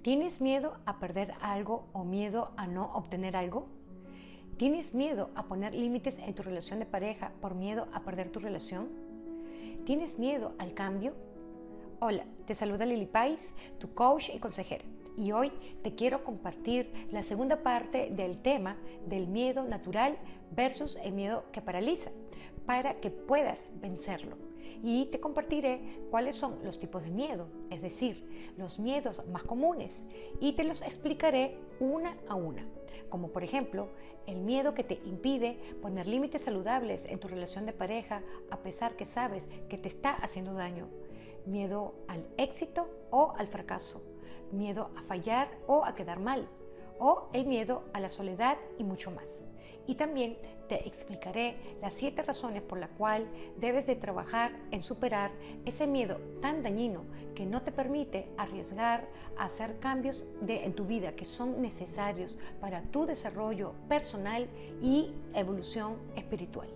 ¿Tienes miedo a perder algo o miedo a no obtener algo? ¿Tienes miedo a poner límites en tu relación de pareja por miedo a perder tu relación? ¿Tienes miedo al cambio? Hola, te saluda Lily Pais, tu coach y consejera. Y hoy te quiero compartir la segunda parte del tema del miedo natural versus el miedo que paraliza, para que puedas vencerlo. Y te compartiré cuáles son los tipos de miedo, es decir, los miedos más comunes, y te los explicaré una a una, como por ejemplo el miedo que te impide poner límites saludables en tu relación de pareja a pesar que sabes que te está haciendo daño, miedo al éxito o al fracaso, miedo a fallar o a quedar mal, o el miedo a la soledad y mucho más. Y también te explicaré las 7 razones por las cuales debes de trabajar en superar ese miedo tan dañino que no te permite arriesgar a hacer cambios en tu vida que son necesarios para tu desarrollo personal y evolución espiritual.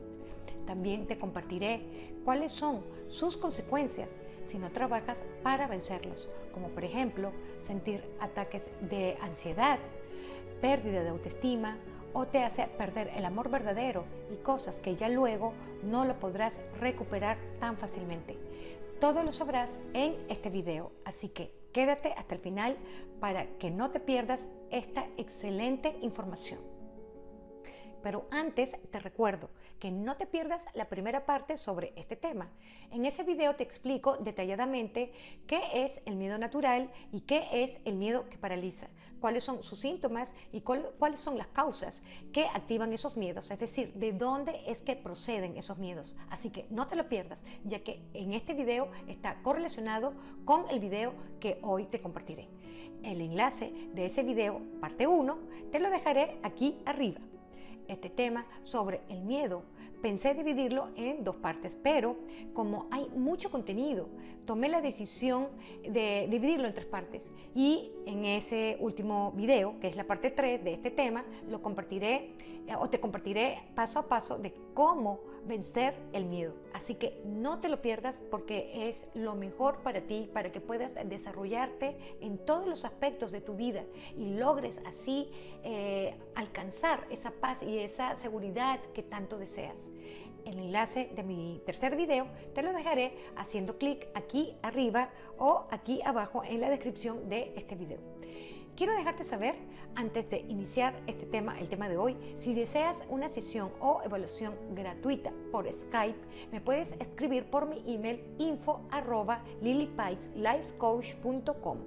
También te compartiré cuáles son sus consecuencias si no trabajas para vencerlos, como por ejemplo sentir ataques de ansiedad, pérdida de autoestima o te hace perder el amor verdadero y cosas que ya luego no lo podrás recuperar tan fácilmente. Todo lo sabrás en este video, así que quédate hasta el final para que no te pierdas esta excelente información. Pero antes te recuerdo que no te pierdas la primera parte sobre este tema. En ese video te explico detalladamente qué es el miedo natural y qué es el miedo que paraliza, cuáles son sus síntomas y cuáles son las causas que activan esos miedos, es decir, de dónde es que proceden esos miedos. Así que no te lo pierdas, ya que en este video está correlacionado con el video que hoy te compartiré. El enlace de ese video, parte 1, te lo dejaré aquí arriba. Este tema sobre el miedo pensé dividirlo en 2 partes, pero como hay mucho contenido, tomé la decisión de dividirlo en 3 partes y en ese último video, que es la parte 3 de este tema, lo compartiré te compartiré paso a paso de cómo vencer el miedo. Así que no te lo pierdas porque es lo mejor para ti, para que puedas desarrollarte en todos los aspectos de tu vida y logres así alcanzar esa paz y esa seguridad que tanto deseas. El enlace de mi tercer video te lo dejaré haciendo clic aquí arriba o aquí abajo en la descripción de este video. Quiero dejarte saber, antes de iniciar el tema de hoy, si deseas una sesión o evaluación gratuita por Skype, me puedes escribir por mi email info@lilypaislifecoach.com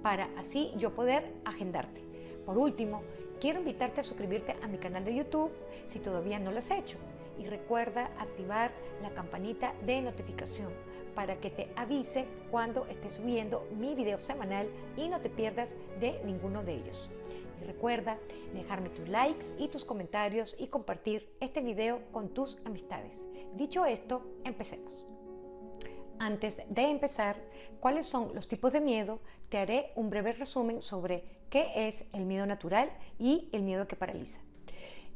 para así yo poder agendarte. Por último, quiero invitarte a suscribirte a mi canal de YouTube si todavía no lo has hecho. Y recuerda activar la campanita de notificación para que te avise cuando esté subiendo mi video semanal y no te pierdas de ninguno de ellos. Y recuerda dejarme tus likes y tus comentarios y compartir este video con tus amistades. Dicho esto, empecemos. Antes de empezar, ¿cuáles son los tipos de miedo? Te haré un breve resumen sobre qué es el miedo natural y el miedo que paraliza.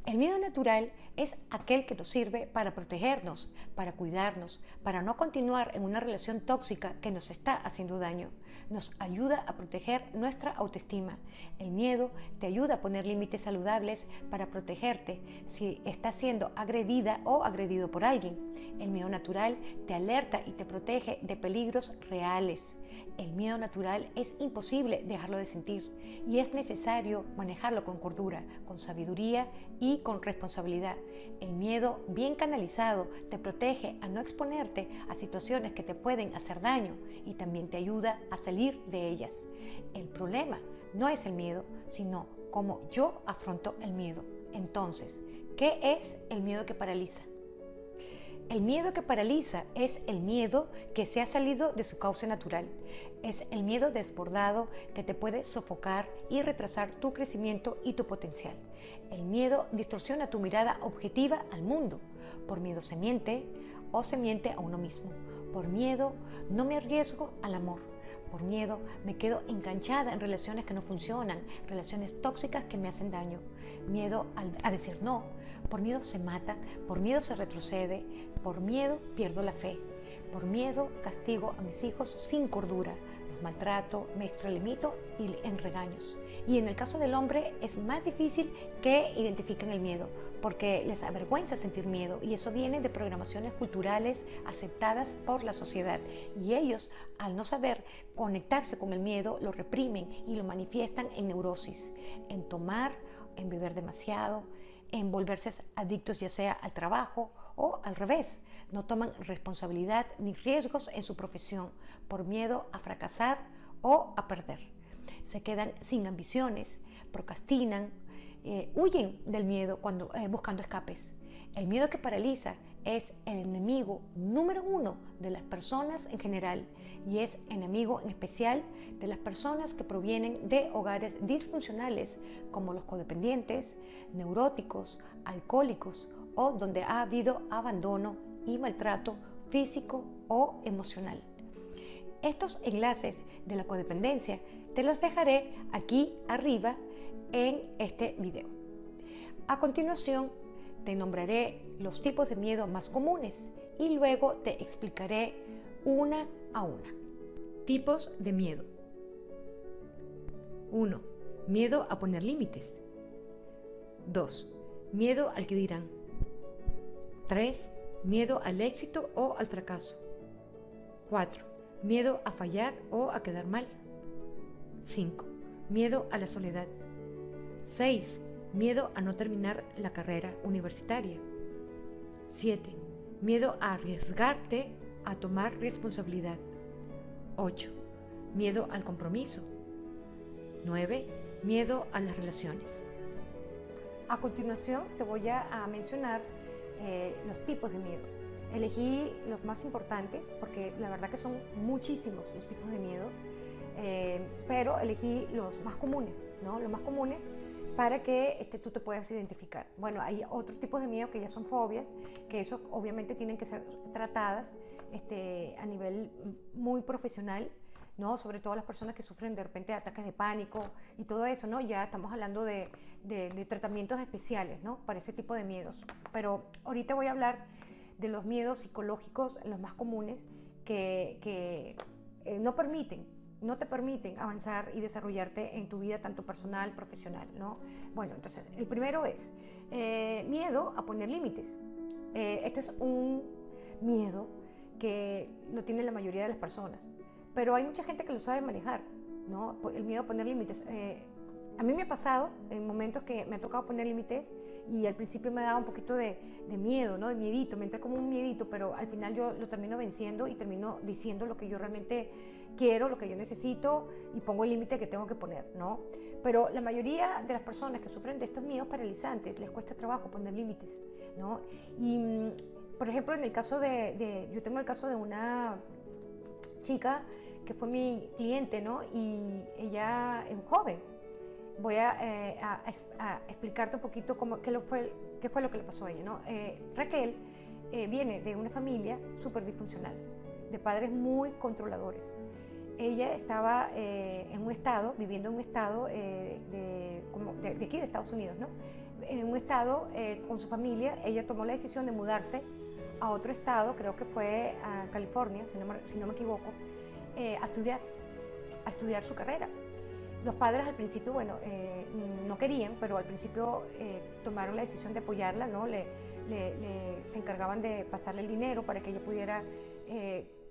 El miedo natural es aquel que nos sirve para protegernos, para cuidarnos, para no continuar en una relación tóxica que nos está haciendo daño. Nos ayuda a proteger nuestra autoestima. El miedo te ayuda a poner límites saludables para protegerte si estás siendo agredida o agredido por alguien. El miedo natural te alerta y te protege de peligros reales. El miedo natural es imposible dejarlo de sentir y es necesario manejarlo con cordura, con sabiduría y con responsabilidad. El miedo bien canalizado te protege a no exponerte a situaciones que te pueden hacer daño y también te ayuda a salir de ellas. El problema no es el miedo, sino cómo yo afronto el miedo. Entonces, ¿qué es el miedo que paraliza? El miedo que paraliza es el miedo que se ha salido de su cauce natural. Es el miedo desbordado que te puede sofocar y retrasar tu crecimiento y tu potencial. El miedo distorsiona tu mirada objetiva al mundo. Por miedo se miente a uno mismo. Por miedo no me arriesgo al amor. Por miedo me quedo enganchada en relaciones que no funcionan, relaciones tóxicas que me hacen daño. Miedo a decir no. Por miedo se mata, por miedo se retrocede, por miedo pierdo la fe. Por miedo castigo a mis hijos sin cordura. los maltrato, me extralimito y en regaños. Y en el caso del hombre es más difícil que identifiquen el miedo, porque les avergüenza sentir miedo y eso viene de programaciones culturales aceptadas por la sociedad. Y ellos, al no saber conectarse con el miedo, lo reprimen y lo manifiestan en neurosis, en tomar, en beber demasiado, en volverse adictos ya sea al trabajo o al revés. No toman responsabilidad ni riesgos en su profesión por miedo a fracasar o a perder. Se quedan sin ambiciones, procrastinan, huyen del miedo buscando escapes. El miedo que paraliza es el enemigo número uno de las personas en general y es enemigo en especial de las personas que provienen de hogares disfuncionales como los codependientes, neuróticos, alcohólicos o donde ha habido abandono y maltrato físico o emocional. Estos enlaces de la codependencia te los dejaré aquí arriba en este video. A continuación te nombraré los tipos de miedo más comunes y luego te explicaré una a una. Tipos de miedo. 1. Miedo a poner límites. 2. Miedo al que dirán. 3. Miedo al éxito o al fracaso. 4. Miedo a fallar o a quedar mal. 5. Miedo a la soledad. 6. Miedo a no terminar la carrera universitaria. 7. Miedo a arriesgarte a tomar responsabilidad. 8. Miedo al compromiso. 9. Miedo a las relaciones. A continuación te voy a mencionar los tipos de miedo. Elegí los más importantes porque la verdad que son muchísimos los tipos de miedo, pero elegí los más comunes, ¿no? Los más comunes para que tú te puedas identificar. Bueno, hay otros tipos de miedo que ya son fobias, que eso obviamente tienen que ser tratadas a nivel muy profesional, ¿no? Sobre todo las personas que sufren de repente ataques de pánico y todo eso, ¿no? Ya estamos hablando de tratamientos especiales, ¿no? Para ese tipo de miedos. Pero ahorita voy a hablar de los miedos psicológicos, los más comunes, que no te permiten avanzar y desarrollarte en tu vida tanto personal, profesional, ¿no? Bueno, entonces, el primero es miedo a poner límites. Este es un miedo que lo tiene la mayoría de las personas, pero hay mucha gente que lo sabe manejar, ¿no? El miedo a poner límites. A mí me ha pasado en momentos que me ha tocado poner límites y al principio me daba un poquito de miedo, ¿no? De miedito, me entra como un miedito, pero al final yo lo termino venciendo y termino diciendo lo que yo realmente quiero, lo que yo necesito y pongo el límite que tengo que poner, ¿no? Pero la mayoría de las personas que sufren de estos miedos paralizantes les cuesta trabajo poner límites, ¿no? Y, por ejemplo, en el caso yo tengo el caso de una chica que fue mi cliente, ¿no? Y ella es joven. Voy a explicarte un poquito qué fue lo que le pasó a ella, ¿no? Raquel viene de una familia súper disfuncional, de padres muy controladores. Ella estaba viviendo en un estado de aquí de Estados Unidos, ¿no? En un estado con su familia. Ella tomó la decisión de mudarse a otro estado, creo que fue a California, si no me equivoco, a estudiar su carrera. Los padres al principio, no querían, pero al principio tomaron la decisión de apoyarla, ¿no? Se encargaban de pasarle el dinero para que ella pudiera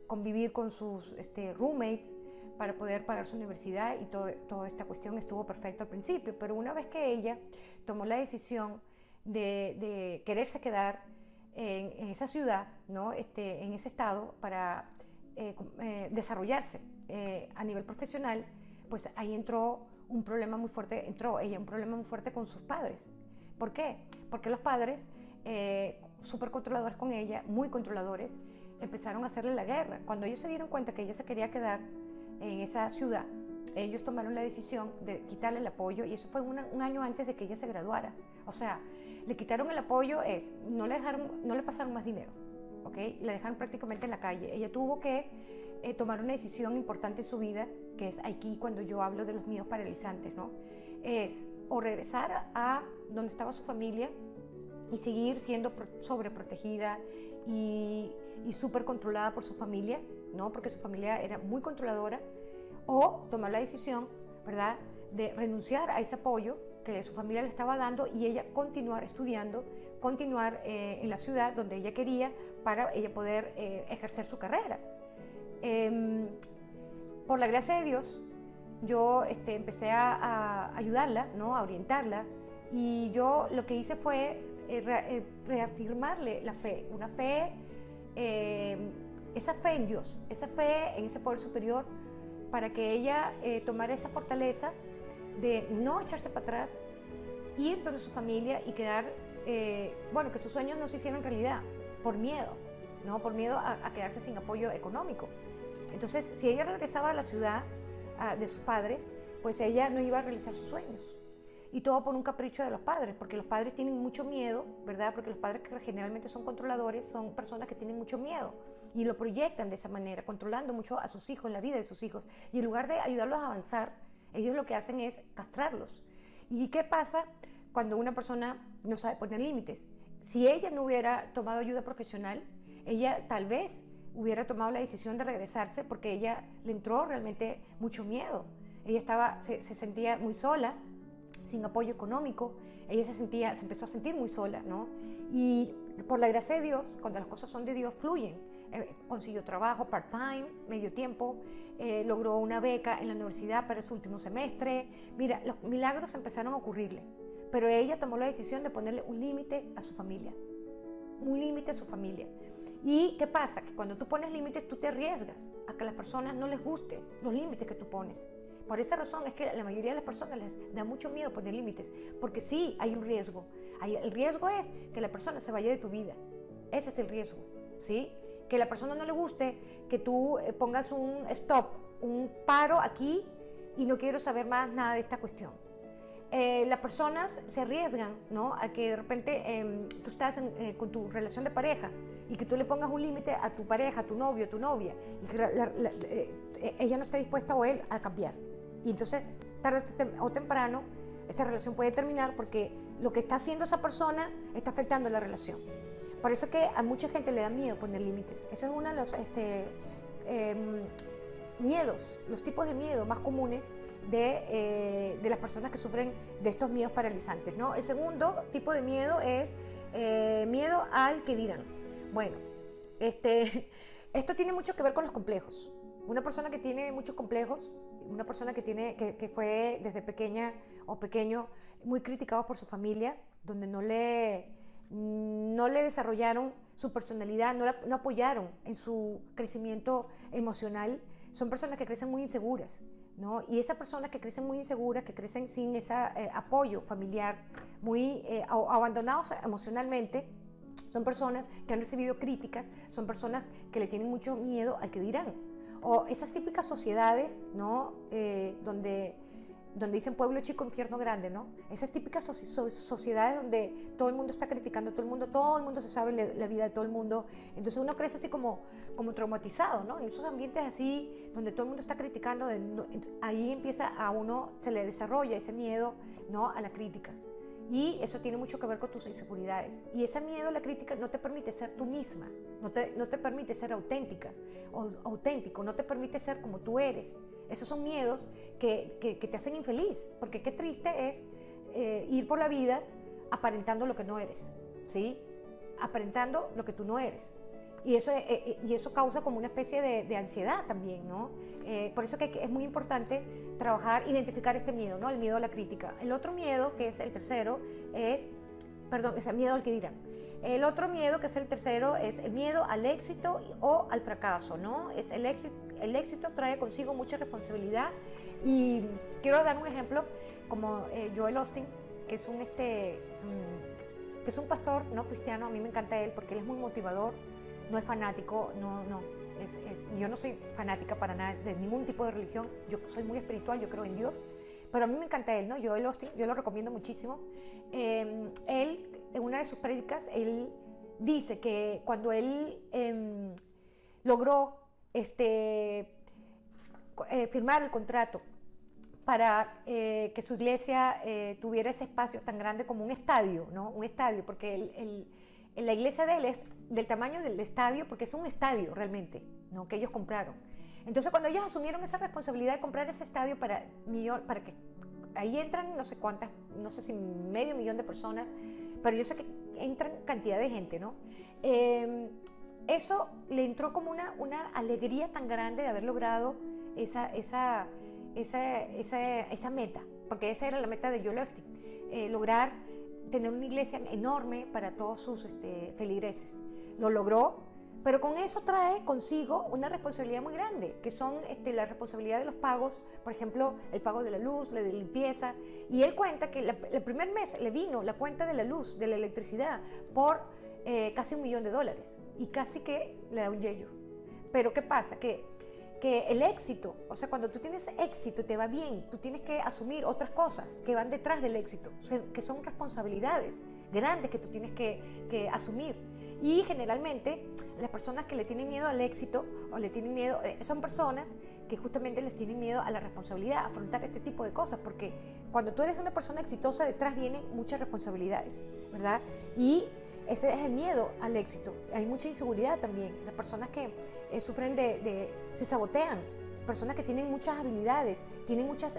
convivir con sus roommates para poder pagar su universidad y toda esta cuestión estuvo perfecto al principio, pero una vez que ella tomó la decisión de quererse quedar en esa ciudad, ¿no? En ese estado para desarrollarse a nivel profesional, pues ahí entró un problema muy fuerte con sus padres. ¿Por qué? Porque los padres, súper controladores con ella, muy controladores, empezaron a hacerle la guerra. Cuando ellos se dieron cuenta que ella se quería quedar en esa ciudad, ellos tomaron la decisión de quitarle el apoyo y eso fue un año antes de que ella se graduara. O sea, le quitaron el apoyo, no le pasaron más dinero, ¿ok? La dejaron prácticamente en la calle. Ella tuvo que tomar una decisión importante en su vida, que es aquí cuando yo hablo de los miedos paralizantes, ¿no? Es o regresar a donde estaba su familia y seguir siendo sobreprotegida y súper controlada por su familia, ¿no? Porque su familia era muy controladora, o tomar la decisión, ¿verdad?, de renunciar a ese apoyo que su familia le estaba dando y ella continuar estudiando, continuar en la ciudad donde ella quería para ella poder ejercer su carrera. Por la gracia de Dios, yo empecé a ayudarla, ¿no?, a orientarla, y yo lo que hice fue reafirmarle la fe, una fe, esa fe en Dios, esa fe en ese poder superior, para que ella tomara esa fortaleza de no echarse para atrás, ir donde su familia y quedar, bueno, que sus sueños no se hicieran realidad por miedo, ¿no? Por miedo a quedarse sin apoyo económico. Entonces, si ella regresaba a la ciudad de sus padres, pues ella no iba a realizar sus sueños. Y todo por un capricho de los padres, porque los padres tienen mucho miedo, ¿verdad? Porque los padres, que generalmente son controladores, son personas que tienen mucho miedo y lo proyectan de esa manera, controlando mucho a sus hijos, en la vida de sus hijos. Y en lugar de ayudarlos a avanzar, ellos lo que hacen es castrarlos. ¿Y qué pasa cuando una persona no sabe poner límites? Si ella no hubiera tomado ayuda profesional, ella tal vez hubiera tomado la decisión de regresarse, porque ella le entró realmente mucho miedo. Ella se sentía muy sola, sin apoyo económico, ella se empezó a sentir muy sola, ¿no? Y por la gracia de Dios, cuando las cosas son de Dios, fluyen. Consiguió trabajo part-time, medio tiempo, logró una beca en la universidad para su último semestre. Mira, los milagros empezaron a ocurrirle, pero ella tomó la decisión de ponerle un límite a su familia, un límite a su familia. ¿Y qué pasa? Que cuando tú pones límites, tú te arriesgas a que a las personas no les guste los límites que tú pones. Por esa razón es que a la mayoría de las personas les da mucho miedo poner límites, porque sí hay un riesgo. El riesgo es que la persona se vaya de tu vida. Ese es el riesgo, ¿sí? Que a la persona no le guste, que tú pongas un stop, un paro aquí y no quiero saber más nada de esta cuestión. Las personas se arriesgan, ¿no?, a que de repente tú estás con tu relación de pareja y que tú le pongas un límite a tu pareja, a tu novio, a tu novia, y que ella no esté dispuesta o él a cambiar. Y entonces, tarde o temprano, esa relación puede terminar, porque lo que está haciendo esa persona está afectando la relación. Por eso que a mucha gente le da miedo poner límites. Eso es uno de los miedos, los tipos de miedo más comunes de las personas que sufren de estos miedos paralizantes, ¿no? El segundo tipo de miedo es miedo al que dirán. Bueno, esto tiene mucho que ver con los complejos. Una persona que tiene muchos complejos, una persona que fue desde pequeña o pequeño muy criticado por su familia, donde no le desarrollaron su personalidad, no apoyaron en su crecimiento emocional, son personas que crecen muy inseguras, ¿no? Y esas personas que crecen muy inseguras, que crecen sin ese apoyo familiar, muy abandonados emocionalmente, son personas que han recibido críticas, son personas que le tienen mucho miedo al que dirán. O esas típicas sociedades, ¿no?, donde dicen pueblo chico, infierno grande, ¿no? Esas típicas sociedades donde todo el mundo está criticando a todo el mundo se sabe la vida de todo el mundo. Entonces uno crece así como traumatizado, ¿no? En esos ambientes así, donde todo el mundo está criticando, ahí empieza a uno, se le desarrolla ese miedo, ¿no?, a la crítica. Y eso tiene mucho que ver con tus inseguridades. Y ese miedo a la crítica no te permite ser tú misma, no te permite ser auténtica o auténtico, no te permite ser como tú eres. Esos son miedos que te hacen infeliz, porque qué triste es ir por la vida aparentando lo que no eres, ¿sí? Aparentando lo que tú no eres. Y eso causa como una especie de ansiedad también, ¿no? Por eso que es muy importante trabajar, identificar este miedo, ¿no? El miedo a la crítica. El otro miedo, que es el tercero, es el miedo al que dirán. El otro miedo, que es el tercero, es el miedo al éxito o al fracaso, ¿no? El éxito trae consigo mucha responsabilidad, y quiero dar un ejemplo como Joel Osteen, que es un pastor no cristiano. A mí me encanta él porque él es muy motivador. No es fanático, yo no soy fanática para nada de ningún tipo de religión, yo soy muy espiritual, yo creo en Dios, pero a mí me encanta él, ¿no? Joel Osteen, yo lo recomiendo muchísimo. Él, en una de sus prédicas, él dice que cuando él logró firmar el contrato para que su iglesia tuviera ese espacio tan grande como un estadio, ¿no? Un estadio, porque la iglesia de él es del tamaño del estadio, porque es un estadio realmente, ¿no?, que ellos compraron. Entonces, cuando ellos asumieron esa responsabilidad de comprar ese estadio para que ahí entran no sé cuántas, no sé si medio millón de personas, pero yo sé que entran cantidad de gente, ¿no? Eso le entró como una alegría tan grande de haber logrado esa meta, porque esa era la meta de Joel Osteen, lograr tener una iglesia enorme para todos sus feligreses. Lo logró, pero con eso trae consigo una responsabilidad muy grande, que son la responsabilidad de los pagos, por ejemplo, el pago de la luz, la de limpieza, y él cuenta que el primer mes le vino la cuenta de la luz, de la electricidad, por casi $1 millón, y casi que le da un yello. Pero ¿qué pasa? Que el éxito, o sea, cuando tú tienes éxito y te va bien, tú tienes que asumir otras cosas que van detrás del éxito, o sea, que son responsabilidades grandes que tú tienes que asumir. Y generalmente las personas que le tienen miedo al éxito o le tienen miedo, son personas que justamente les tienen miedo a la responsabilidad, a afrontar este tipo de cosas, porque cuando tú eres una persona exitosa, detrás vienen muchas responsabilidades, ¿verdad? Y ese es el miedo al éxito. Hay mucha inseguridad también. Las personas que sufren se sabotean. Personas que tienen muchas habilidades, tienen muchas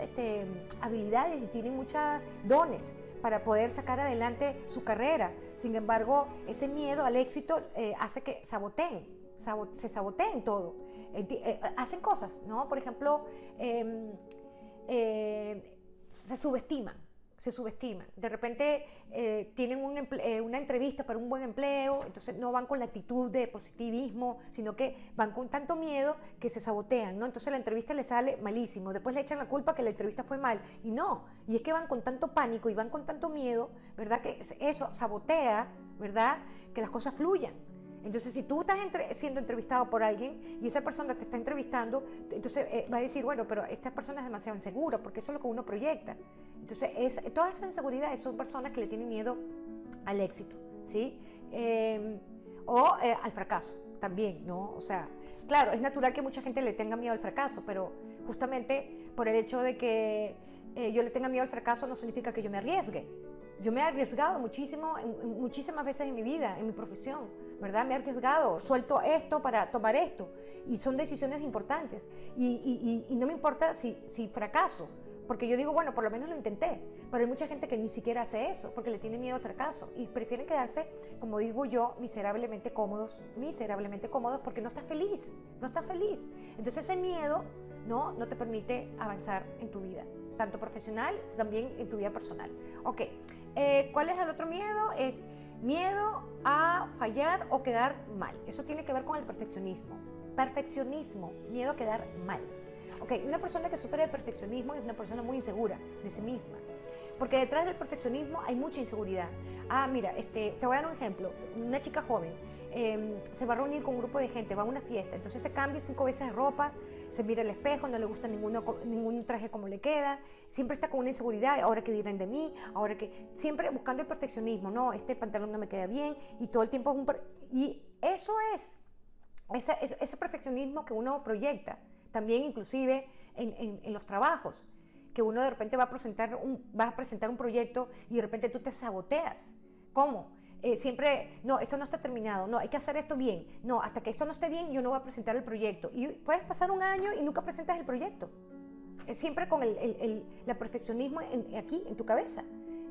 habilidades y tienen muchos dones para poder sacar adelante su carrera. Sin embargo, ese miedo al éxito hace que se saboteen todo. Hacen cosas, ¿no? Por ejemplo, se subestiman. De repente tienen una entrevista para un buen empleo, entonces no van con la actitud de positivismo, sino que van con tanto miedo que se sabotean, ¿no? Entonces la entrevista les sale malísimo, después le echan la culpa que la entrevista fue mal, y es que van con tanto pánico y van con tanto miedo, ¿verdad? Que eso sabotea, ¿verdad? Que las cosas fluyan. Entonces, si tú estás siendo entrevistado por alguien y esa persona te está entrevistando, entonces va a decir, bueno, pero esta persona es demasiado insegura, porque eso es lo que uno proyecta. Entonces, toda esa inseguridad son personas que le tienen miedo al éxito, ¿sí? O al fracaso también, ¿no? O sea, claro, es natural que mucha gente le tenga miedo al fracaso, pero justamente por el hecho de que yo le tenga miedo al fracaso no significa que yo me arriesgue. Yo me he arriesgado muchísimo, muchísimas veces en mi vida, en mi profesión, ¿verdad? Me he arriesgado, suelto esto para tomar esto, y son decisiones importantes, y no me importa si fracaso, porque yo digo, bueno, por lo menos lo intenté, pero hay mucha gente que ni siquiera hace eso, porque le tiene miedo al fracaso, y prefieren quedarse, como digo yo, miserablemente cómodos, porque no estás feliz. Entonces ese miedo no te permite avanzar en tu vida, tanto profesional, también en tu vida personal. Ok, ¿cuál es el otro miedo? Es miedo a fallar o quedar mal. Eso tiene que ver con el perfeccionismo. Miedo a quedar mal. Ok, una persona que sufre de perfeccionismo es una persona muy insegura de sí misma, porque detrás del perfeccionismo hay mucha inseguridad. Mira, te voy a dar un ejemplo. Una chica joven se va a reunir con un grupo de gente, va a una fiesta, entonces se cambia 5 veces de ropa, se mira al espejo, no le gusta ningún traje como le queda, siempre está con una inseguridad, ahora qué dirán de mí, siempre buscando el perfeccionismo, no, este pantalón no me queda bien, y todo el tiempo y eso es ese perfeccionismo que uno proyecta, también inclusive en los trabajos, que uno de repente va a presentar un proyecto y de repente tú te saboteas. ¿Cómo? Siempre, no, esto no está terminado, no, hay que hacer esto bien, no, hasta que esto no esté bien yo no voy a presentar el proyecto, y puedes pasar un año y nunca presentas el proyecto, siempre con el perfeccionismo aquí en tu cabeza,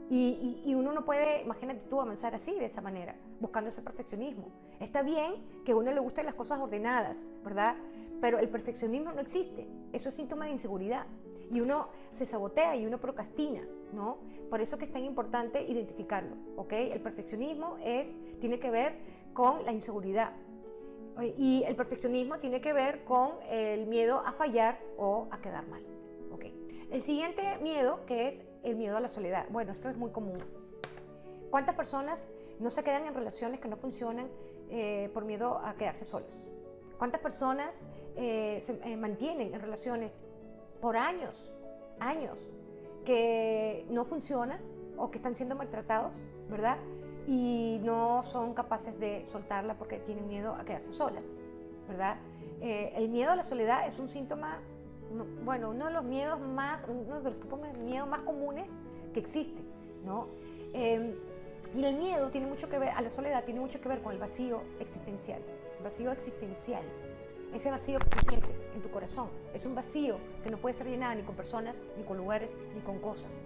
y uno no puede, imagínate tú, avanzar así, de esa manera, buscando ese perfeccionismo. Está bien que a uno le gusten las cosas ordenadas, ¿verdad? Pero el perfeccionismo no existe, eso es síntoma de inseguridad, y uno se sabotea y uno procrastina, ¿no? Por eso que es tan importante identificarlo, ¿ok? El perfeccionismo tiene que ver con la inseguridad, y el perfeccionismo tiene que ver con el miedo a fallar o a quedar mal, ¿ok? El siguiente miedo, que es el miedo a la soledad. Bueno, esto es muy común. ¿Cuántas personas no se quedan en relaciones que no funcionan por miedo a quedarse solos? ¿Cuántas personas se mantienen en relaciones por años, que no funcionan o que están siendo maltratados, ¿verdad? Y no son capaces de soltarla porque tienen miedo a quedarse solas, ¿verdad? El miedo a la soledad es un síntoma, bueno, uno de los tipos de miedo más comunes que existe, ¿no? Y el miedo tiene mucho que ver, a la soledad tiene mucho que ver con el vacío existencial. El vacío existencial. ese vacío que tú sientes en tu corazón. Es un vacío que no puede ser llenado ni con personas, ni con lugares, ni con cosas.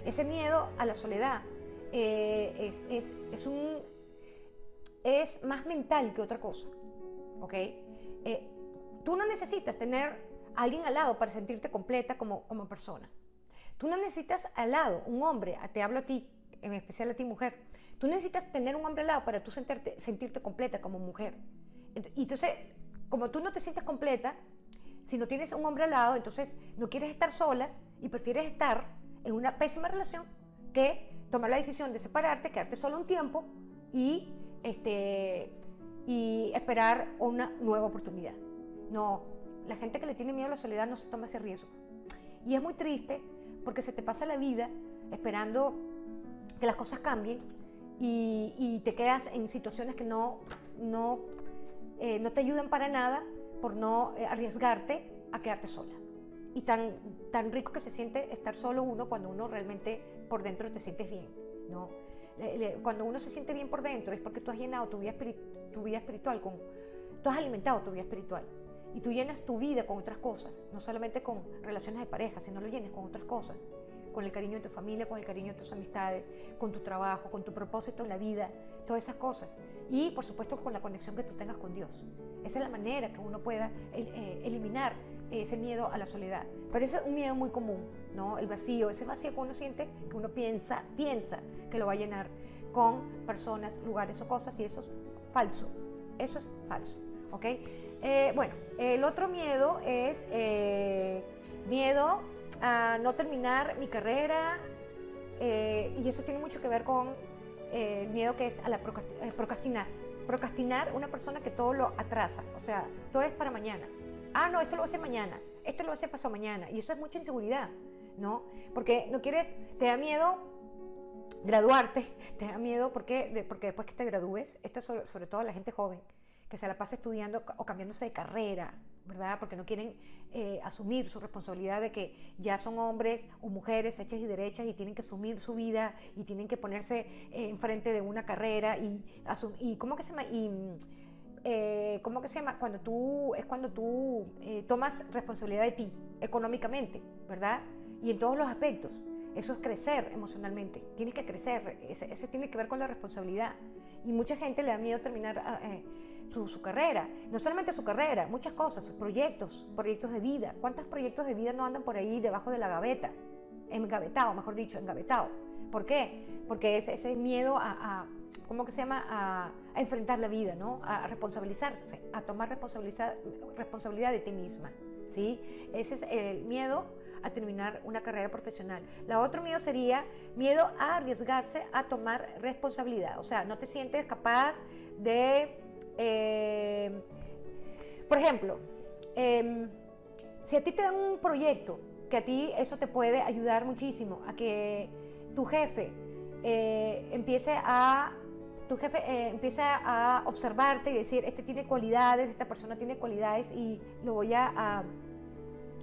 Ese miedo a la soledad es más mental que otra cosa, ¿ok? Tú no necesitas tener a alguien al lado para sentirte completa como persona. Tú no necesitas al lado un hombre, te hablo a ti, en especial a ti mujer, tú necesitas tener un hombre al lado para tú sentirte completa como mujer. Y entonces, como tú no te sientes completa, si no tienes un hombre al lado, entonces no quieres estar sola y prefieres estar en una pésima relación que tomar la decisión de separarte, quedarte sola un tiempo y esperar una nueva oportunidad. No, la gente que le tiene miedo a la soledad no se toma ese riesgo. Y es muy triste porque se te pasa la vida esperando que las cosas cambien y te quedas en situaciones que no te ayudan para nada por no arriesgarte a quedarte sola. Y tan rico que se siente estar solo uno cuando uno realmente por dentro te sientes bien, ¿no? Cuando uno se siente bien por dentro es porque tú has llenado tu vida espiritual, tú has alimentado tu vida espiritual y tú llenas tu vida con otras cosas, no solamente con relaciones de pareja, sino lo llenes con otras cosas, con el cariño de tu familia, con el cariño de tus amistades, con tu trabajo, con tu propósito en la vida, todas esas cosas. Y por supuesto con la conexión que tú tengas con Dios. Esa es la manera que uno pueda eliminar ese miedo a la soledad. Pero eso es un miedo muy común, ¿no? El vacío, ese vacío que uno siente, que uno piensa que lo va a llenar con personas, lugares o cosas, y eso es falso. Eso es falso, ¿ok? Bueno, el otro miedo es miedo a no terminar mi carrera, y eso tiene mucho que ver con el miedo que es a la procrastinar. Procrastinar, una persona que todo lo atrasa, o sea, todo es para mañana. Ah, no, esto lo voy a hacer mañana, esto lo voy a hacer pasado mañana, y eso es mucha inseguridad, ¿no? Porque no quieres, te da miedo graduarte, te da miedo porque después que te gradúes, esto es sobre todo a la gente joven, que se la pasa estudiando o cambiándose de carrera, ¿verdad? Porque no quieren asumir su responsabilidad de que ya son hombres o mujeres hechas y derechas y tienen que asumir su vida y tienen que ponerse enfrente de una carrera y ¿cómo que se llama? ¿Cómo que se llama? Cuando tú tomas responsabilidad de ti económicamente, ¿verdad? Y en todos los aspectos. Eso es crecer emocionalmente. Tienes que crecer. Ese tiene que ver con la responsabilidad. Y mucha gente le da miedo terminar su carrera. No solamente su carrera, muchas cosas, sus proyectos de vida. ¿Cuántos proyectos de vida no andan por ahí debajo de la gaveta? Engavetado, mejor dicho, engavetado. ¿Por qué? Porque ese miedo ¿cómo que se llama? A enfrentar la vida, ¿no? A responsabilizarse, a tomar responsabilidad de ti misma, ¿sí? Ese es el miedo a terminar una carrera profesional. La otro miedo sería miedo a arriesgarse a tomar responsabilidad. O sea, no te sientes capaz de, por ejemplo, si a ti te dan un proyecto, que a ti eso te puede ayudar muchísimo a que tu jefe empiece a observarte y decir, este tiene cualidades, esta persona tiene cualidades y lo voy a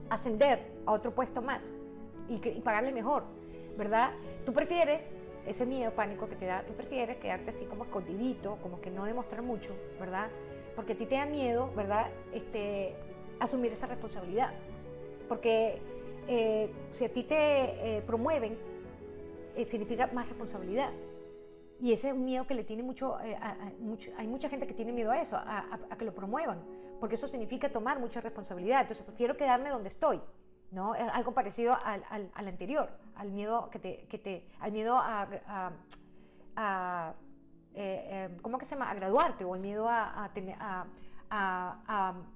ascender a otro puesto más y pagarle mejor, ¿verdad? Tú prefieres, ese miedo, pánico que te da, tú prefieres quedarte así como escondidito, como que no demostrar mucho, ¿verdad? Porque a ti te da miedo, ¿verdad? Asumir esa responsabilidad. Porque si a ti te promueven, significa más responsabilidad. Y ese es un miedo que le tiene hay mucha gente que tiene miedo a eso, a que lo promuevan, porque eso significa tomar mucha responsabilidad. Entonces prefiero quedarme donde estoy, ¿no? Es algo parecido al anterior, al miedo al miedo ¿cómo que se llama? A graduarte, o el miedo a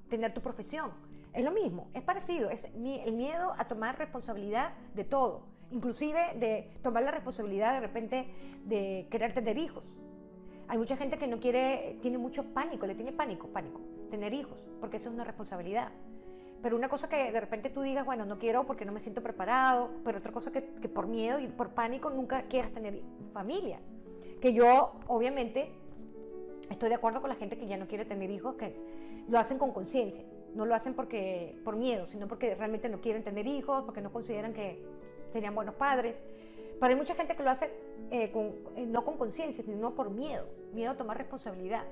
tener tu profesión. Es lo mismo, es parecido, es el miedo a tomar responsabilidad de todo, inclusive de tomar la responsabilidad de repente de querer tener hijos. Hay mucha gente que no quiere, tiene mucho pánico, le tiene pánico, tener hijos, porque eso es una responsabilidad. Pero una cosa que de repente tú digas, bueno, no quiero porque no me siento preparado, pero otra cosa que por miedo y por pánico nunca quieras tener familia. Que yo, obviamente, estoy de acuerdo con la gente que ya no quiere tener hijos, que lo hacen con conciencia. No lo hacen por miedo, sino porque realmente no quieren tener hijos, porque no consideran que serían buenos padres. Pero hay mucha gente que lo hace no con conciencia, sino por miedo a tomar responsabilidad,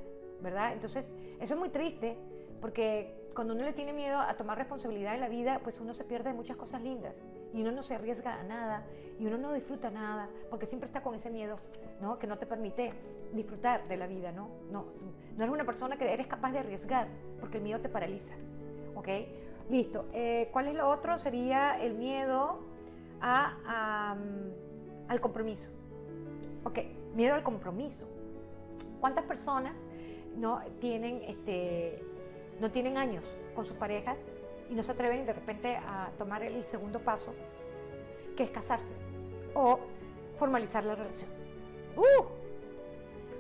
¿verdad? Entonces, eso es muy triste, porque cuando uno le tiene miedo a tomar responsabilidad en la vida, pues uno se pierde de muchas cosas lindas y uno no se arriesga a nada y uno no disfruta nada porque siempre está con ese miedo, ¿no? Que no te permite disfrutar de la vida, ¿no? No eres una persona que eres capaz de arriesgar porque el miedo te paraliza, ¿ok? Listo. ¿Cuál es lo otro? Sería el miedo al compromiso. Ok, miedo al compromiso. ¿Cuántas personas no tienen años con sus parejas y no se atreven de repente a tomar el segundo paso, que es casarse o formalizar la relación?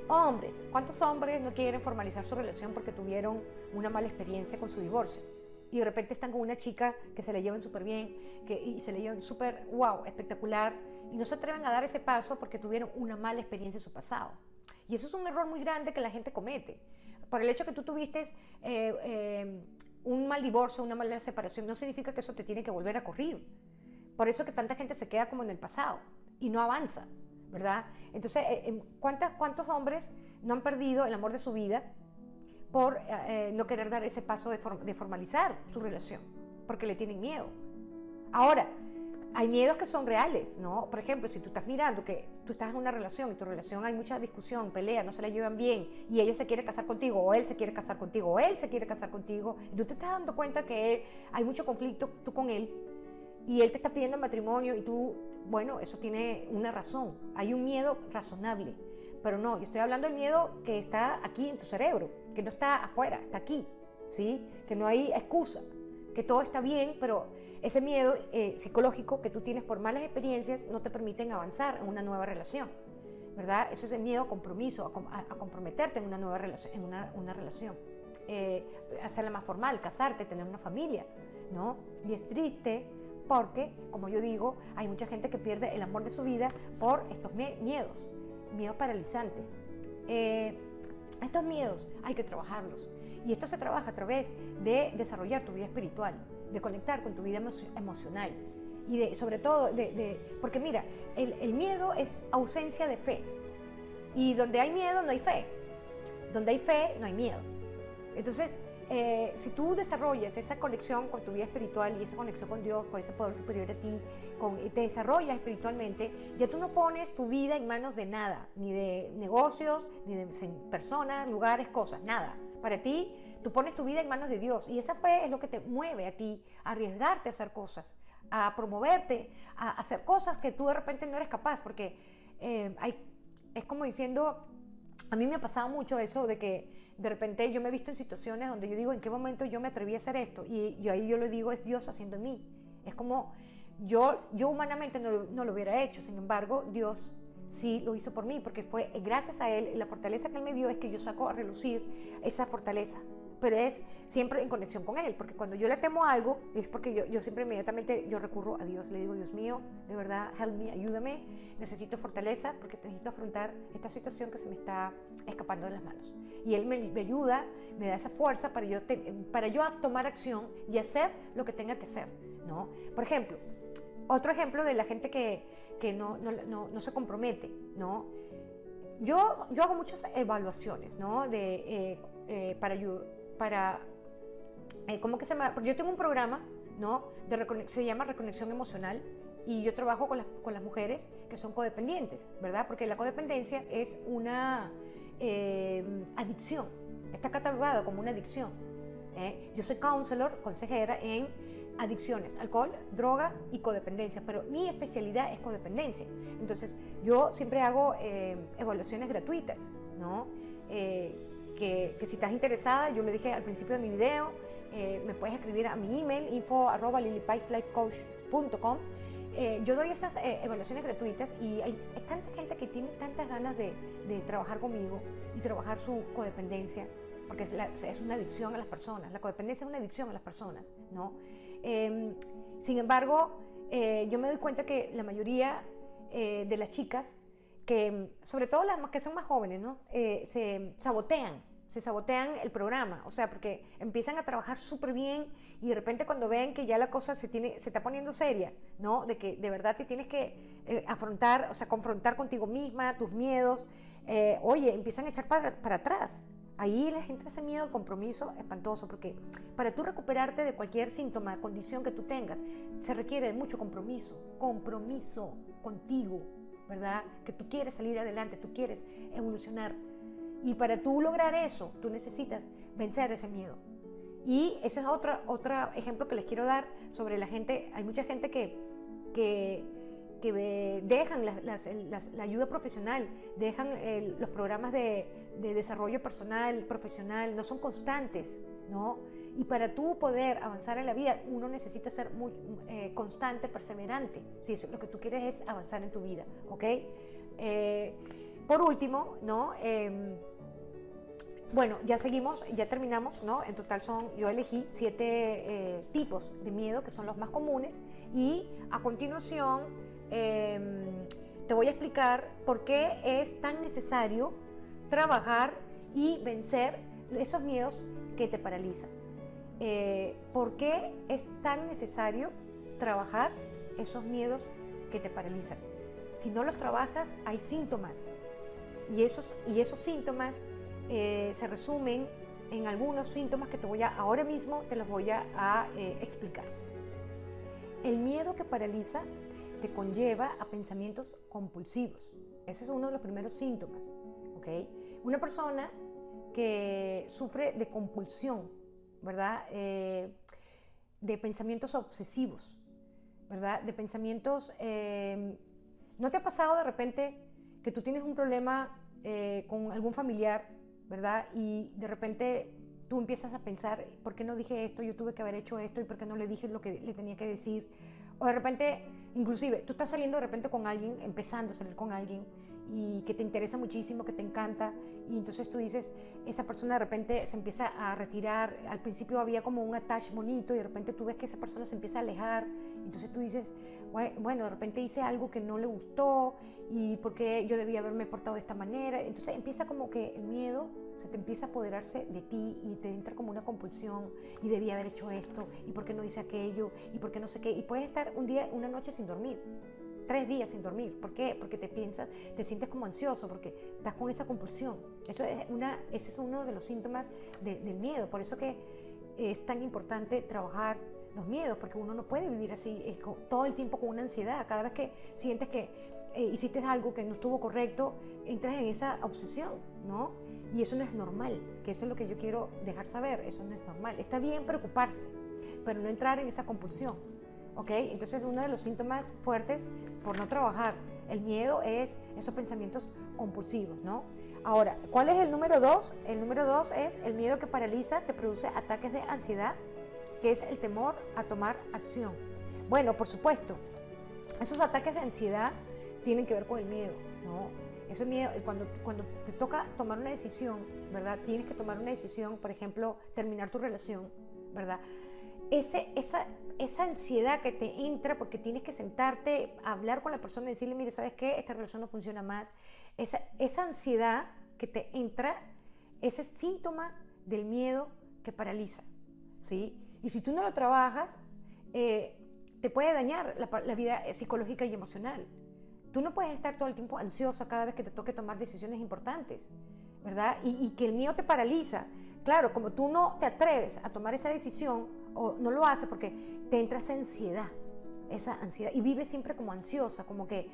Hombres, ¿cuántos hombres no quieren formalizar su relación porque tuvieron una mala experiencia con su divorcio? Y de repente están con una chica que se le llevan súper bien, y se le llevan súper, wow, espectacular, y no se atreven a dar ese paso porque tuvieron una mala experiencia en su pasado. Y eso es un error muy grande que la gente comete. Por el hecho que tú tuviste un mal divorcio, una mala separación, no significa que eso te tiene que volver a ocurrir. Por eso que tanta gente se queda como en el pasado y no avanza, ¿verdad? Entonces, ¿cuántos hombres no han perdido el amor de su vida por no querer dar ese paso de formalizar su relación? Porque le tienen miedo. Ahora, hay miedos que son reales, ¿no? Por ejemplo, si tú estás mirando que tú estás en una relación y tu relación hay mucha discusión, pelea, no se la llevan bien y ella se quiere casar contigo o él se quiere casar contigo o él se quiere casar contigo y tú te estás dando cuenta que hay mucho conflicto tú con él y él te está pidiendo matrimonio y tú, bueno, eso tiene una razón, hay un miedo razonable, pero no, yo estoy hablando del miedo que está aquí en tu cerebro, que no está afuera, está aquí, ¿sí? Que no hay excusa, que todo está bien, pero ese miedo psicológico que tú tienes por malas experiencias no te permiten avanzar en una nueva relación, ¿verdad? Eso es el miedo a compromiso, a comprometerte en una nueva relación, una relación. Hacerla más formal, casarte, tener una familia, ¿no? Y es triste porque, como yo digo, hay mucha gente que pierde el amor de su vida por estos miedos paralizantes. Estos miedos hay que trabajarlos. Y esto se trabaja a través de desarrollar tu vida espiritual, de conectar con tu vida emocional y sobre todo, porque mira, el miedo es ausencia de fe. Y donde hay miedo no hay fe. Donde hay fe no hay miedo. Entonces, si tú desarrollas esa conexión con tu vida espiritual y esa conexión con Dios, con ese poder superior a ti, te desarrollas espiritualmente, ya tú no pones tu vida en manos de nada, ni de negocios, ni de personas, lugares, cosas, nada. Para ti, tú pones tu vida en manos de Dios y esa fe es lo que te mueve a ti a arriesgarte a hacer cosas, a promoverte, a hacer cosas que tú de repente no eres capaz, porque es como diciendo, a mí me ha pasado mucho eso de que de repente yo me he visto en situaciones donde yo digo, ¿en qué momento yo me atreví a hacer esto? Y ahí yo lo digo, es Dios haciendo en mí. Es como, yo humanamente no lo hubiera hecho, sin embargo, Dios sí lo hizo por mí, porque fue gracias a Él, la fortaleza que Él me dio es que yo saco a relucir esa fortaleza, pero es siempre en conexión con Él, porque cuando yo le temo a algo, es porque yo siempre inmediatamente yo recurro a Dios, le digo, Dios mío, de verdad, help me, ayúdame, necesito fortaleza, porque necesito afrontar esta situación que se me está escapando de las manos. Y Él me ayuda, me da esa fuerza para yo tomar acción y hacer lo que tenga que hacer, ¿no? Por ejemplo, otro ejemplo de la gente que no se compromete, ¿no? Yo hago muchas evaluaciones, ¿no? ¿Cómo que se llama? Porque yo tengo un programa, ¿no? Se llama Reconexión Emocional y yo trabajo con las mujeres que son codependientes, ¿verdad? Porque la codependencia es una adicción, está catalogada como una adicción. Yo soy consejera en adicciones, alcohol, droga y codependencia, pero mi especialidad es codependencia. Entonces, yo siempre hago evaluaciones gratuitas, ¿no? Que si estás interesada, yo lo dije al principio de mi video, me puedes escribir a mi email, info@lilipaizlifecoach.com. Yo doy esas evaluaciones gratuitas y hay tanta gente que tiene tantas ganas de trabajar conmigo y trabajar su codependencia, porque es una adicción a las personas. La codependencia es una adicción a las personas, ¿no? Sin embargo, yo me doy cuenta que la mayoría de las chicas, sobre todo las que son más jóvenes, ¿no? se sabotean el programa, o sea, porque empiezan a trabajar súper bien y de repente cuando ven que ya la cosa se está poniendo seria, ¿no? De que de verdad te tienes que afrontar, o sea, confrontar contigo misma, tus miedos, oye, empiezan a echar para atrás, Ahí les entra ese miedo al compromiso espantoso, porque para tú recuperarte de cualquier síntoma, condición que tú tengas, se requiere de mucho compromiso contigo, ¿verdad? Que tú quieres salir adelante, tú quieres evolucionar. Y para tú lograr eso, tú necesitas vencer ese miedo. Y ese es otro ejemplo que les quiero dar sobre la gente. Hay mucha gente que dejan la ayuda profesional, dejan los programas de desarrollo personal, profesional, no son constantes, ¿no? Y para tú poder avanzar en la vida, uno necesita ser muy constante, perseverante. Si eso, lo que tú quieres es avanzar en tu vida, ¿ok? Por último, ¿no? Bueno, ya seguimos, ya terminamos, ¿no? En total yo elegí 7 tipos de miedo que son los más comunes y a continuación te voy a explicar por qué es tan necesario trabajar y vencer esos miedos que te paralizan. ¿Por qué es tan necesario trabajar esos miedos que te paralizan? Si no los trabajas, hay síntomas y esos síntomas se resumen en algunos síntomas que ahora mismo te los voy a explicar. El miedo que paraliza te conlleva a pensamientos compulsivos. Ese es uno de los primeros síntomas, ¿ok? Una persona que sufre de compulsión, ¿verdad? De pensamientos obsesivos, ¿verdad? De pensamientos... ¿No te ha pasado de repente que tú tienes un problema con algún familiar, ¿verdad? Y de repente tú empiezas a pensar, ¿por qué no dije esto? Yo tuve que haber hecho esto, ¿y por qué no le dije lo que le tenía que decir? O de repente, inclusive, tú estás saliendo de repente con alguien, empezando a salir con alguien, y que te interesa muchísimo, que te encanta, y entonces tú dices, esa persona de repente se empieza a retirar, al principio había como un attach bonito, y de repente tú ves que esa persona se empieza a alejar, entonces tú dices, bueno, de repente hice algo que no le gustó, y porque yo debía haberme portado de esta manera, entonces empieza como que el miedo se te empieza a apoderarse de ti y te entra como una compulsión, y debía haber hecho esto, y por qué no hice aquello, y por qué no sé qué, y puedes estar un día, una noche sin dormir, 3 días sin dormir. ¿Por qué? Porque te sientes como ansioso, porque estás con esa compulsión. Ese es uno de los síntomas del miedo. Por eso que es tan importante trabajar los miedos, porque uno no puede vivir así todo el tiempo con una ansiedad. Cada vez que sientes que hiciste algo que no estuvo correcto, entras en esa obsesión, ¿no? Y eso no es normal, que eso es lo que yo quiero dejar saber. Eso no es normal. Está bien preocuparse, pero no entrar en esa compulsión. ¿Ok? Entonces uno de los síntomas fuertes por no trabajar el miedo es esos pensamientos compulsivos, ¿no? Ahora, ¿cuál es el número 2? El número 2 es el miedo que paraliza, te produce ataques de ansiedad, que es el temor a tomar acción. Bueno, por supuesto, esos ataques de ansiedad tienen que ver con el miedo, ¿no? Ese miedo, cuando te toca tomar una decisión, ¿verdad? Tienes que tomar una decisión, por ejemplo, terminar tu relación, ¿verdad? Esa ansiedad que te entra porque tienes que sentarte, hablar con la persona y decirle, mire, ¿sabes qué? Esta relación no funciona más. Esa ansiedad que te entra, ese es síntoma del miedo que paraliza, ¿sí? Y si tú no lo trabajas, te puede dañar la vida psicológica y emocional. Tú no puedes estar todo el tiempo ansiosa cada vez que te toque tomar decisiones importantes, ¿verdad? Y que el miedo te paraliza. Claro, como tú no te atreves a tomar esa decisión, o no lo haces porque te entra esa ansiedad, y vives siempre como ansiosa, como que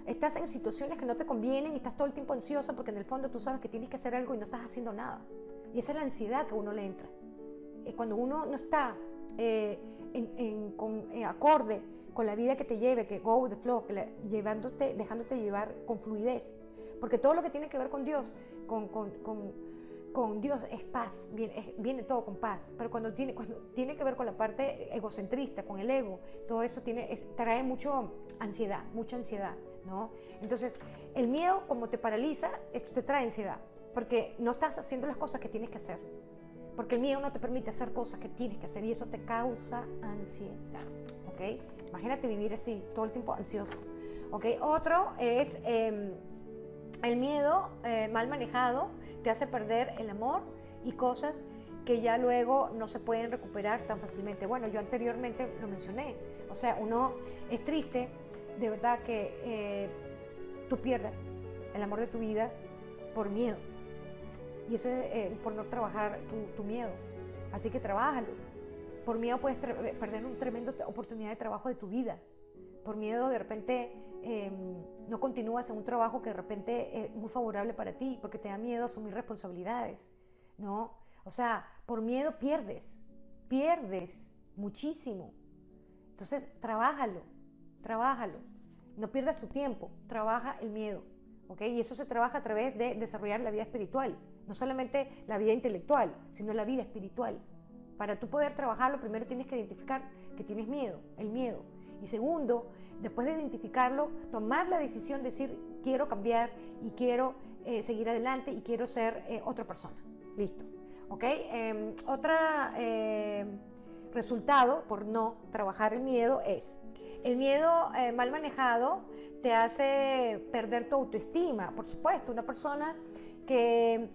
estás en situaciones que no te convienen y estás todo el tiempo ansiosa porque en el fondo tú sabes que tienes que hacer algo y no estás haciendo nada. Y esa es la ansiedad que a uno le entra. Cuando uno no está acorde con la vida que te lleve, que go with the flow, dejándote llevar con fluidez. Porque todo lo que tiene que ver con Dios, con Dios es paz, viene todo con paz, pero cuando tiene que ver con la parte egocentrista, con el ego, todo eso trae mucha ansiedad, ¿no? Entonces, el miedo, como te paraliza, esto te trae ansiedad, porque no estás haciendo las cosas que tienes que hacer, porque el miedo no te permite hacer cosas que tienes que hacer y eso te causa ansiedad, ¿ok? Imagínate vivir así, todo el tiempo ansioso, ¿ok? Otro es el miedo mal manejado, te hace perder el amor y cosas que ya luego no se pueden recuperar tan fácilmente. Bueno, yo anteriormente lo mencioné, o sea, uno es triste, de verdad que tú pierdas el amor de tu vida por miedo. Y eso es por no trabajar tu miedo. Así que trabájalo. Por miedo puedes perder una tremenda oportunidad de trabajo de tu vida. Por miedo de repente no continúas en un trabajo que de repente es muy favorable para ti, porque te da miedo asumir responsabilidades, ¿no? O sea, por miedo pierdes muchísimo. Entonces, trabájalo. No pierdas tu tiempo, trabaja el miedo, ¿ok? Y eso se trabaja a través de desarrollar la vida espiritual, no solamente la vida intelectual, sino la vida espiritual. Para tú poder trabajarlo, primero tienes que identificar que tienes miedo, el miedo. Y segundo, después de identificarlo, tomar la decisión de decir, quiero cambiar y quiero seguir adelante y quiero ser otra persona. Listo. ¿Ok? Otro resultado por no trabajar el miedo es, el miedo mal manejado te hace perder tu autoestima. Por supuesto, una persona que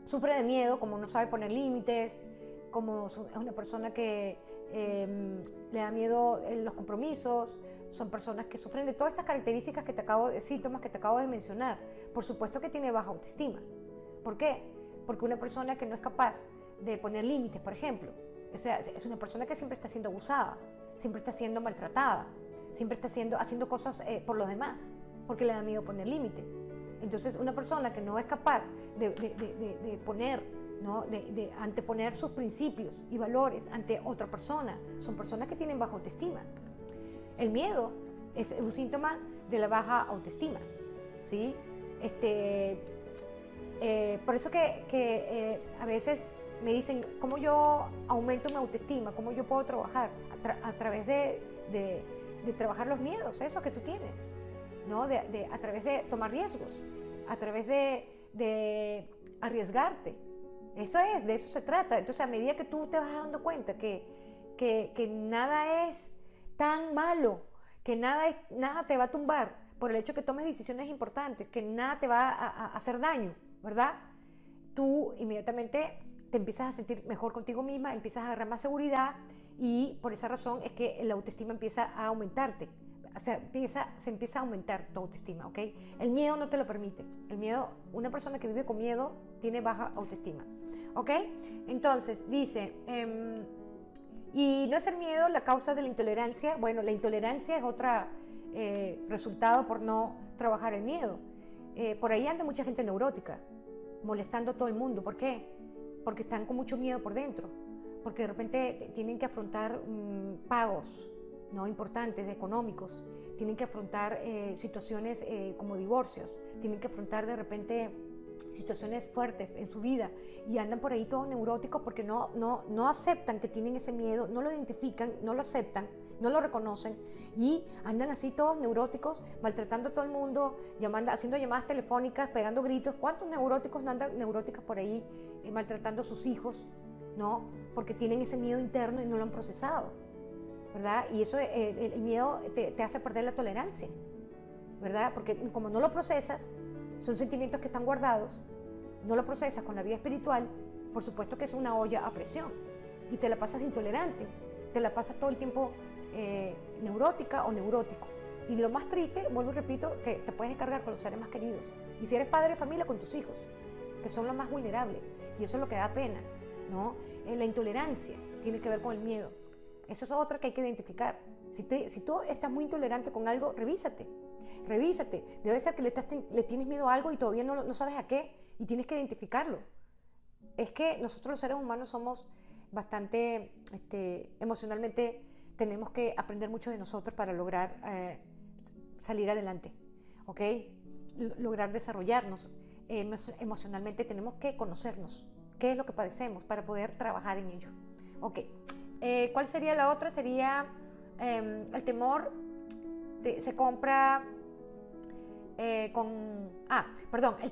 sufre de miedo, como no sabe poner límites, como es una persona que le da miedo los compromisos, son personas que sufren de todas estas características síntomas que te acabo de mencionar. Por supuesto que tiene baja autoestima. ¿Por qué? Porque una persona que no es capaz de poner límites, por ejemplo, o sea, es una persona que siempre está siendo abusada, siempre está siendo maltratada, siempre está haciendo cosas por los demás, porque le da miedo poner límite. Entonces, una persona que no es capaz de poner, ¿no? de anteponer sus principios y valores ante otra persona, son personas que tienen baja autoestima. El miedo es un síntoma de la baja autoestima, ¿sí? Por eso que a veces me dicen, ¿cómo yo aumento mi autoestima? ¿Cómo yo puedo trabajar? A través de trabajar los miedos, esos que tú tienes, ¿no? A través de tomar riesgos, a través de arriesgarte. Eso es, de eso se trata. Entonces, a medida que tú te vas dando cuenta que nada es tan malo, que nada te va a tumbar por el hecho que tomes decisiones importantes, que nada te va a hacer daño, ¿verdad? Tú inmediatamente te empiezas a sentir mejor contigo misma, empiezas a agarrar más seguridad y por esa razón es que la autoestima empieza a aumentarte. O sea, se empieza a aumentar tu autoestima, ¿ok? El miedo no te lo permite. El miedo, una persona que vive con miedo tiene baja autoestima, ¿ok? Entonces, dice, y no es el miedo la causa de la intolerancia. Bueno, la intolerancia es otro resultado por no trabajar el miedo. Por ahí anda mucha gente neurótica, molestando a todo el mundo. ¿Por qué? Porque están con mucho miedo por dentro, porque de repente tienen que afrontar pagos, ¿no? Importantes, económicos, tienen que afrontar situaciones como divorcios, tienen que afrontar de repente situaciones fuertes en su vida y andan por ahí todos neuróticos porque no aceptan que tienen ese miedo, no lo identifican, no lo aceptan, no lo reconocen y andan así todos neuróticos, maltratando a todo el mundo, haciendo llamadas telefónicas, pegando gritos. ¿Cuántos neuróticos no andan neuróticas por ahí maltratando a sus hijos, ¿no? Porque tienen ese miedo interno y no lo han procesado, ¿verdad? Y eso, el miedo te hace perder la tolerancia, ¿verdad? Porque como no lo procesas, son sentimientos que están guardados, no lo procesas con la vida espiritual, por supuesto que es una olla a presión y te la pasas intolerante, te la pasas todo el tiempo neurótica o neurótico. Y lo más triste, vuelvo y repito, que te puedes descargar con los seres más queridos. Y si eres padre de familia, con tus hijos, que son los más vulnerables. Y eso es lo que da pena, ¿no? La intolerancia tiene que ver con el miedo. Eso es otra que hay que identificar. Si tú estás muy intolerante con algo, revísate. Debe ser que le tienes miedo a algo y todavía no sabes a qué y tienes que identificarlo. Es que nosotros los seres humanos somos bastante emocionalmente, tenemos que aprender mucho de nosotros para lograr salir adelante, ¿ok? Lograr desarrollarnos emocionalmente. Tenemos que conocernos, qué es lo que padecemos para poder trabajar en ello, ¿ok? ¿Cuál sería la otra? Sería el temor se compra el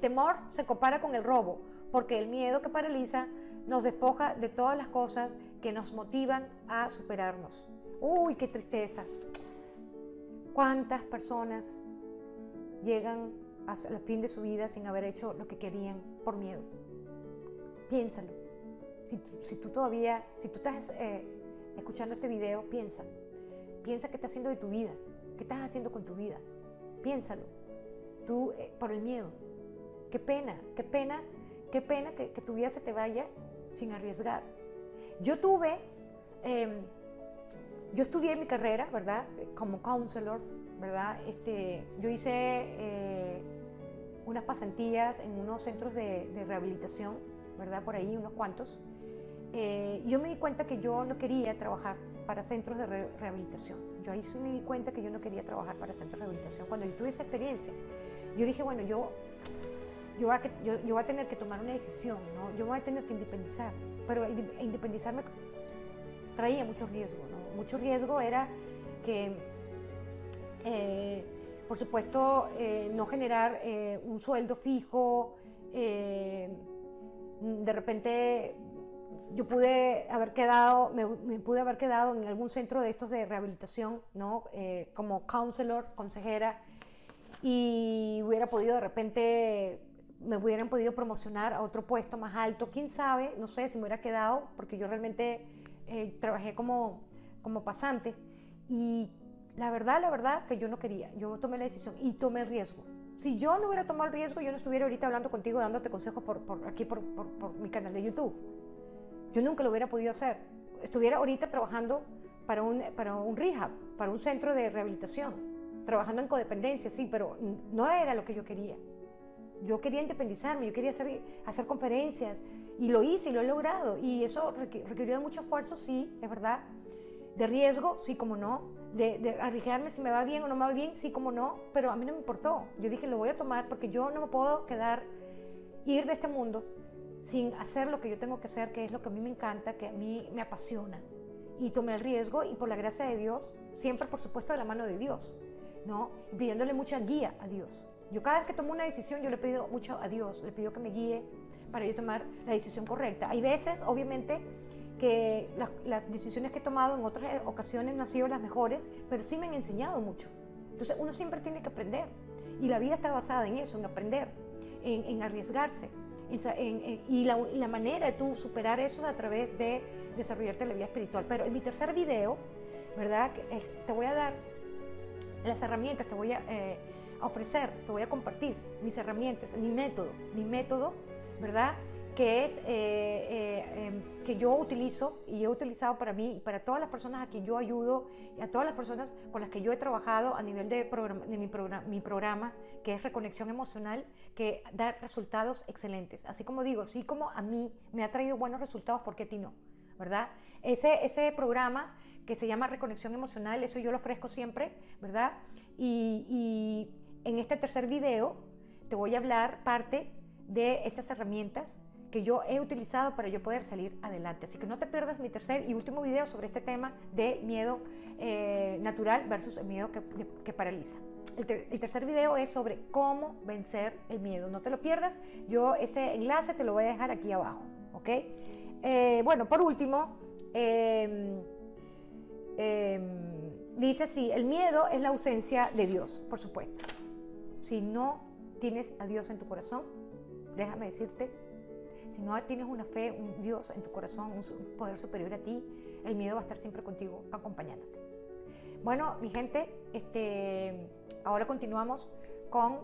temor se compara con el robo, porque el miedo que paraliza nos despoja de todas las cosas que nos motivan a superarnos. ¡Uy, qué tristeza! ¿Cuántas personas llegan al fin de su vida sin haber hecho lo que querían por miedo? Piénsalo. Si tú estás escuchando este video, piensa qué estás haciendo de tu vida, qué estás haciendo con tu vida. Piénsalo. Tú, por el miedo. qué pena, que tu vida se te vaya sin arriesgar. Yo estudié mi carrera, ¿verdad? Como counselor, ¿verdad? Yo hice unas pasantías en unos centros de rehabilitación, ¿verdad? Por ahí, unos cuantos. Yo me di cuenta que yo no quería trabajar para centros de rehabilitación. Yo ahí sí me di cuenta que yo no quería trabajar para centros de rehabilitación. Cuando yo tuve esa experiencia, yo dije, bueno, yo voy a tener que tomar una decisión, ¿no? Yo voy a tener que independizar, pero independizarme traía mucho riesgo, ¿no? Mucho riesgo era que, por supuesto, no generar un sueldo fijo. De repente yo pude haber quedado, me pude haber quedado en algún centro de estos de rehabilitación, ¿no? Como counselor, consejera, y hubiera podido de repente, me hubieran podido promocionar a otro puesto más alto, quién sabe, no sé si me hubiera quedado, porque yo realmente trabajé como pasante, y la verdad que yo no quería. Yo tomé la decisión y tomé el riesgo. Si yo no hubiera tomado el riesgo, yo no estuviera ahorita hablando contigo, dándote consejos por mi canal de YouTube. Yo nunca lo hubiera podido hacer. Estuviera ahorita trabajando para un rehab, para un centro de rehabilitación, trabajando en codependencia, sí, pero no era lo que yo quería. Yo quería independizarme, yo quería hacer conferencias, y lo hice y lo he logrado. Y eso requirió de mucho esfuerzo, sí, es verdad. De riesgo, sí, como no. De arriesgarme si me va bien o no me va bien, sí, como no. Pero a mí no me importó. Yo dije, lo voy a tomar porque yo no me puedo ir de este mundo sin hacer lo que yo tengo que hacer, que es lo que a mí me encanta, que a mí me apasiona. Y tomé el riesgo, y por la gracia de Dios, siempre por supuesto de la mano de Dios, ¿no? Y pidiéndole mucha guía a Dios. Yo cada vez que tomo una decisión, yo le pido mucho a Dios, le pido que me guíe para yo tomar la decisión correcta. Hay veces, obviamente, que las decisiones que he tomado en otras ocasiones no han sido las mejores, pero sí me han enseñado mucho. Entonces uno siempre tiene que aprender, y la vida está basada en eso, en aprender, en arriesgarse, y la manera de tú superar eso es a través de desarrollarte la vida espiritual. Pero en mi tercer video, ¿verdad? Te voy a dar las herramientas, te voy a ofrecer, te voy a compartir mis herramientas, mi método, ¿verdad? Que es que yo utilizo y he utilizado para mí y para todas las personas a quien yo ayudo, y a todas las personas con las que yo he trabajado a nivel de mi programa, que es Reconexión Emocional, que da resultados excelentes. Así como digo, sí, como a mí me ha traído buenos resultados, ¿por qué a ti no? ¿Verdad? Ese programa que se llama Reconexión Emocional, eso yo lo ofrezco siempre, ¿verdad? Y en este tercer video te voy a hablar parte de esas herramientas que yo he utilizado para yo poder salir adelante. Así que no te pierdas mi tercer y último video sobre este tema de miedo natural versus el miedo que paraliza. El tercer video es sobre cómo vencer el miedo. No te lo pierdas. Yo ese enlace te lo voy a dejar aquí abajo, ¿ok? Bueno, por último, dice sí, el miedo es la ausencia de Dios, por supuesto. Si no tienes a Dios en tu corazón, déjame decirte, si no tienes una fe, un Dios en tu corazón, un poder superior a ti, el miedo va a estar siempre contigo, acompañándote. Bueno, mi gente, ahora continuamos con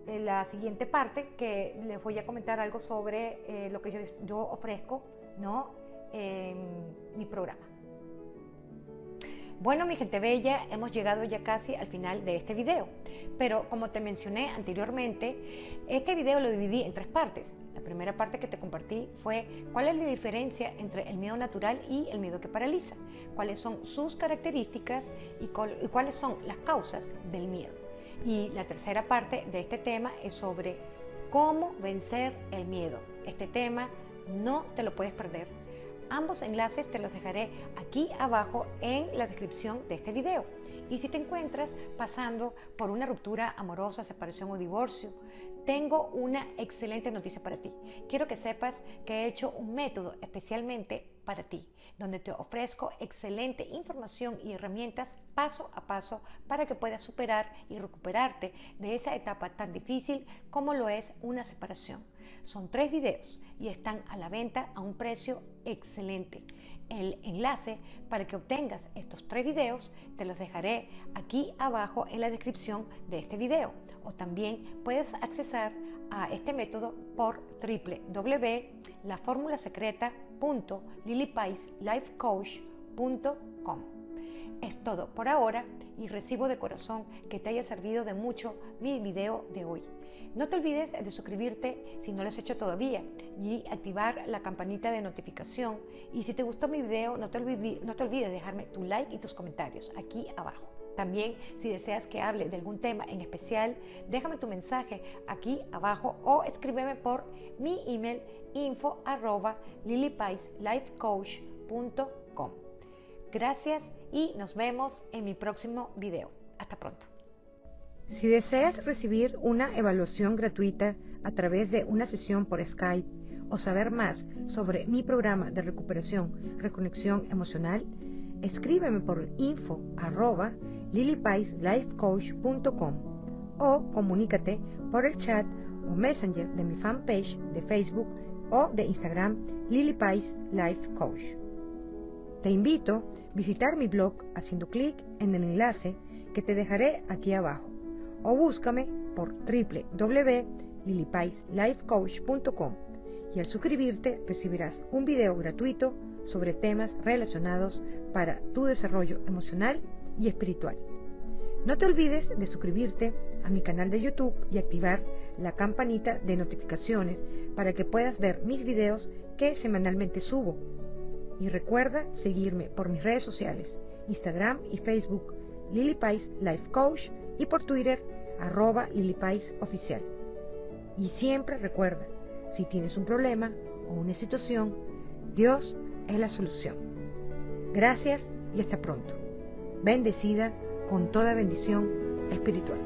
la siguiente parte, que les voy a comentar algo sobre lo que yo ofrezco, ¿no? Mi programa. Bueno, mi gente bella, hemos llegado ya casi al final de este video, pero como te mencioné anteriormente, este video lo dividí en tres partes. La primera parte que te compartí fue cuál es la diferencia entre el miedo natural y el miedo que paraliza, cuáles son sus características y cuáles son las causas del miedo. Y la tercera parte de este tema es sobre cómo vencer el miedo. Este tema no te lo puedes perder. Ambos enlaces te los dejaré aquí abajo en la descripción de este video. Y si te encuentras pasando por una ruptura amorosa, separación o divorcio, tengo una excelente noticia para ti. Quiero que sepas que he hecho un método especialmente para ti, donde te ofrezco excelente información y herramientas paso a paso para que puedas superar y recuperarte de esa etapa tan difícil como lo es una separación. Son 3 videos y están a la venta a un precio excelente. El enlace para que obtengas estos 3 videos te los dejaré aquí abajo en la descripción de este video, o también puedes accesar a este método por www.laformulasecreta.lilipaizlifecoach.com. Es todo por ahora y recibo de corazón que te haya servido de mucho mi video de hoy. No te olvides de suscribirte si no lo has hecho todavía y activar la campanita de notificación. Y si te gustó mi video, no te olvides dejarme tu like y tus comentarios aquí abajo. También, si deseas que hable de algún tema en especial, déjame tu mensaje aquí abajo o escríbeme por mi email info@lilipaizlifecoach.com. Gracias y nos vemos en mi próximo video. Hasta pronto. Si deseas recibir una evaluación gratuita a través de una sesión por Skype o saber más sobre mi programa de recuperación, reconexión emocional, escríbeme por info@lilipaizlifecoach.com o comunícate por el chat o messenger de mi fanpage de Facebook o de Instagram Lily Paiz Life Coach. Te invito a visitar mi blog haciendo clic en el enlace que te dejaré aquí abajo o búscame por www.lilipaizlifecoach.com y al suscribirte recibirás un video gratuito sobre temas relacionados para tu desarrollo emocional y espiritual. No te olvides de suscribirte a mi canal de YouTube y activar la campanita de notificaciones para que puedas ver mis videos que semanalmente subo. Y recuerda seguirme por mis redes sociales, Instagram y Facebook, Lily Paiz Life Coach, y por Twitter, @LilyPaizOficial. Y siempre recuerda, si tienes un problema o una situación, Dios es la solución. Gracias y hasta pronto. Bendecida con toda bendición espiritual.